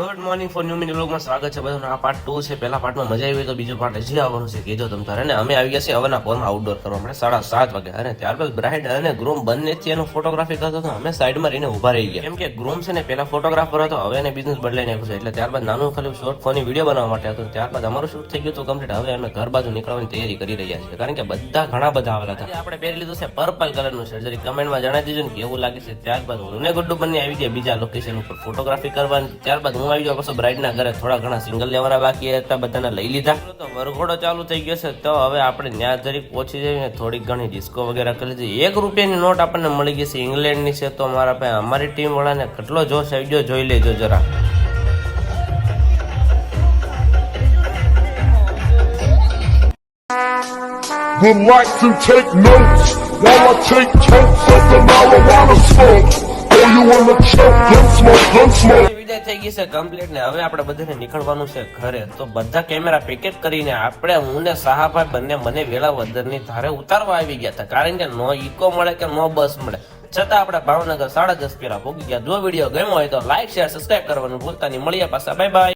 Good morning for new mini વ્લોગમાં સ્વાગત છે બધાનું. આ પાર્ટ 2 છે. પહેલા પાર્ટમાં મજા આવી તો બીજો પાર્ટ હજી આવવાનું છે. કીધો તમ તારે ને અમે આવી ગયા છીએ હવાના પોરમાં આઉટડોર કરવા માટે 7:30 વાગે. અને ત્યારબાદ બ્રાઇડ અને ગ્રૂમ બંનેથી એનો ફોટોગ્રાફી કરતો હતો. અમે સાઈડમાં રહીને ઉભા રહી ગયા, કેમ કે ગ્રૂમ છે ને પેલા ફોટોગ્રાફર હતો, હવે એને બિઝનેસ બદલાઈ નાખ્યો છે. એટલે ત્યારબાદ નાનું ખાલી શોર્ટ ફોનની વિડીયો બનાવવા માટે હતું. ત્યારબાદ અમારું શૂટ થઈ ગયું હતું કમ્પ્લીટ. હવે અમે ઘર બાજુ નીકળવાની તૈયારી કરી રહ્યા છીએ, કારણ કે બધા ઘણા બધા આવેલા હતા. આપણે પહેરી લીધું છે પર્પલ કલરનું શર્ટ. જરી કમેન્ટમાં જણાવી દીજો ને કેવું લાગે છે. ત્યારબાદ હું ને ગુડ્ડુ બંને આવી ગયા બીજા લોકેશન ઉપર ફોટોગ્રાફી કરવાની. ત્યારબાદ હું આવી ગયો પછી બ્રાઇડના ઘરે. થોડા ઘણા સિંગલ લેવાના બાકી હતા, બધાને લઈ લીધા. તો વરઘોડો ચાલુ થઈ ગયો છે. તો હવે આપણે ત્યાં જરીક પહોંચી જઈને થોડીક ઘણી ડિસ્કો વગેરે કરી લીધી. 1 રૂપિયાની નોટ આપણને મળી ગઈ છે, ઇંગ્લેન્ડની છે. તો અમારા પાસે અમારી ટીમ વાળાને કેટલો જોશ આવી ગયો જોઈ લેજો જરા. Would like to take notes while I take totes of the marijuana smoke. Oh, you wanna choke? Gun smoke, gun smoke. વિદાય થઈ ગઈ છે કમ્પ્લીટ ને હવે આપણે બધાને નીકળવાનું છે ઘરે. તો બધા કેમેરા પેકેટ કરીને આપણે હું ને સાહાભાઈ બંને મને વેળાવદરની ધારે ઉતારવા આવી ગયા હતા, કારણ કે નો ઇકો મળે કે નો બસ મળે. છતાં આપણે ભાવનગર 10:30 પેલા પહોંચી ગયા. જો વિડીયો ગમ્યો હોય તો લાઈક શેર સબસ્ક્રાઇબ કરવાનું ભૂલતા નહીં. મળીએ પાછા, બાય બાય.